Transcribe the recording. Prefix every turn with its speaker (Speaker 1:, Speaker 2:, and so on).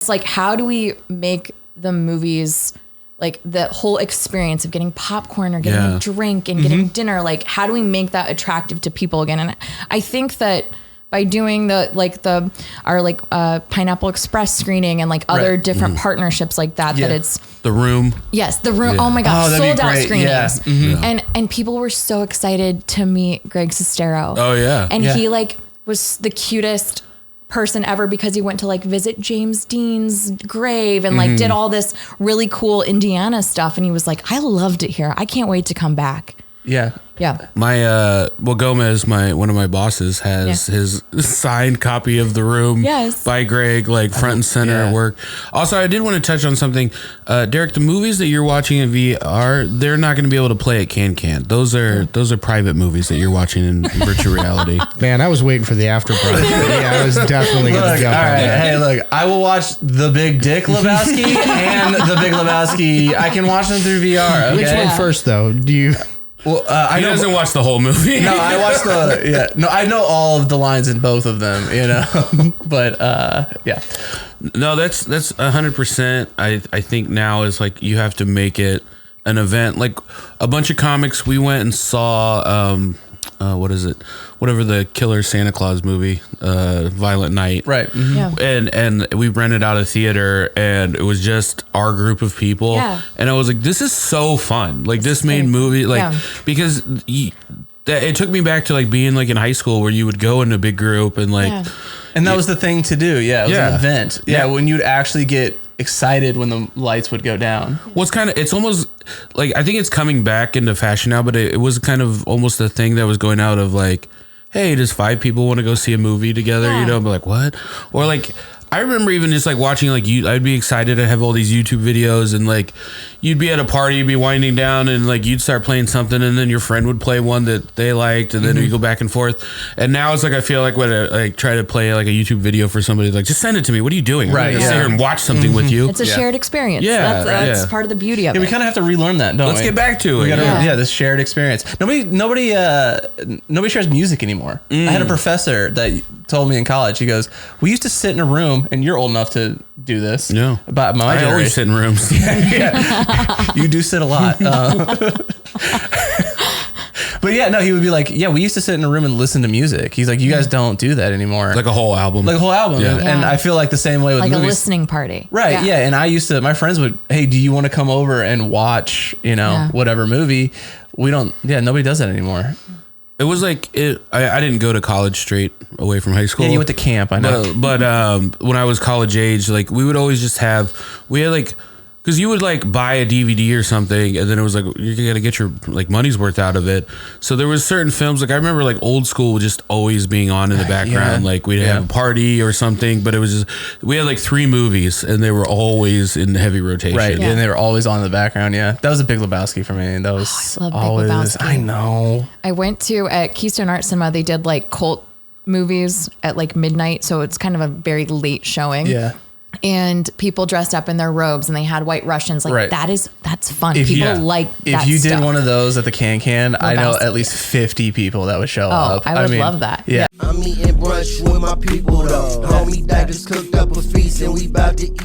Speaker 1: It's like, how do we make the movies, like the whole experience of getting popcorn or getting a drink and getting dinner, like how do we make that attractive to people again? And I think that by doing our Pineapple Express screening and like other different partnerships like that, that it's
Speaker 2: The Room.
Speaker 1: Yes, The Room. Yeah. Oh my God, sold out screenings.
Speaker 3: Yeah.
Speaker 1: And people were so excited to meet Greg Sestero.
Speaker 2: Oh yeah.
Speaker 1: And he like was the cutest person ever because he went to like visit James Dean's grave and like did all this really cool Indiana stuff. And he was like, I loved it here. I can't wait to come back.
Speaker 3: Yeah.
Speaker 1: Yeah.
Speaker 2: My Gomez, one of my bosses, has his signed copy of The Room by Greg, like front and center at work. Also, I did want to touch on something. Derek, the movies that you're watching in VR, they're not going to be able to play at Can. Those are private movies that you're watching in virtual reality.
Speaker 4: Man, I was waiting for the after brunch. Yeah, I was definitely going to jump on that.
Speaker 3: Hey, look, I will watch The Big Dick Lebowski and The Big Lebowski. I can watch them through VR. Okay?
Speaker 4: Which one first, though? Do you...
Speaker 2: Well, he doesn't watch the whole movie.
Speaker 3: No, I watched I know all of the lines in both of them, but
Speaker 2: No, that's 100%. I think now is like you have to make it an event. Like a bunch of comics, we went and saw what is it? Whatever the killer Santa Claus movie, Violent Night.
Speaker 3: Right. Mm-hmm.
Speaker 1: Yeah.
Speaker 2: And we rented out a theater and it was just our group of people.
Speaker 1: Yeah.
Speaker 2: And I was like, this is so fun. Like this made movie, like, because it took me back to like being like in high school where you would go in a big group and like.
Speaker 3: And that was the thing to do. Yeah. It was an event. Yeah. When you'd actually get excited when the lights would go down.
Speaker 2: Well, it's almost like, I think it's coming back into fashion now, but it was kind of almost a thing that was going out of like, hey, does 5 people want to go see a movie together? Yeah. But like, what? Or like, I remember even just like watching, like I'd be excited to have all these YouTube videos and like you'd be at a party, you'd be winding down and like you'd start playing something and then your friend would play one that they liked and then you go back and forth. And now it's like, I feel like when I like try to play like a YouTube video for somebody, like just send it to me. What are you doing?
Speaker 3: Right.
Speaker 2: Sit here and watch something with you.
Speaker 1: It's a shared experience.
Speaker 2: Yeah.
Speaker 1: That's part of the beauty of it.
Speaker 3: We kind of have to relearn that, don't we?
Speaker 2: Let's get back to it.
Speaker 3: This shared experience. Nobody shares music anymore. I had a professor that told me in college, he goes, we used to sit in a room, and you're old enough to do this.
Speaker 2: Yeah.
Speaker 3: But
Speaker 2: I always sit in rooms.
Speaker 3: You do sit a lot. But yeah, no, he would be like, yeah, we used to sit in a room and listen to music. He's like, you guys don't do that anymore.
Speaker 2: Like a whole album.
Speaker 3: Yeah. And I feel like the same way with
Speaker 1: like
Speaker 3: movies.
Speaker 1: A listening party.
Speaker 3: Right. Yeah. And my friends would, hey, do you want to come over and watch, whatever movie? Nobody does that anymore.
Speaker 2: It was like I didn't go to college straight away from high school.
Speaker 3: Yeah, you went to camp, I know.
Speaker 2: But when I was college age, like we would always just we had like, because you would like buy a DVD or something, and then it was like you're gonna get your like money's worth out of it. So there was certain films, like I remember like Old School just always being on in the background. Like we'd have a party or something, but it was just we had like 3 movies, and they were always in heavy rotation.
Speaker 3: Right, and they were always on in the background. Yeah, that was a Big Lebowski for me. That was
Speaker 1: I love
Speaker 3: always.
Speaker 1: Big Lebowski.
Speaker 3: I know.
Speaker 1: I went to at Keystone Art Cinema. They did like cult movies at like midnight, so it's kind of a very late showing.
Speaker 3: Yeah.
Speaker 1: And people dressed up in their robes and they had white Russians. Like that's fun. People like that.
Speaker 3: If you
Speaker 1: stuff.
Speaker 3: did one of those at the Can, I know at least 50 people that would show up.
Speaker 1: I would love that.
Speaker 3: Yeah.
Speaker 5: I'm eating brunch with my people though. Homie Daggers cooked up a feast and we about to eat.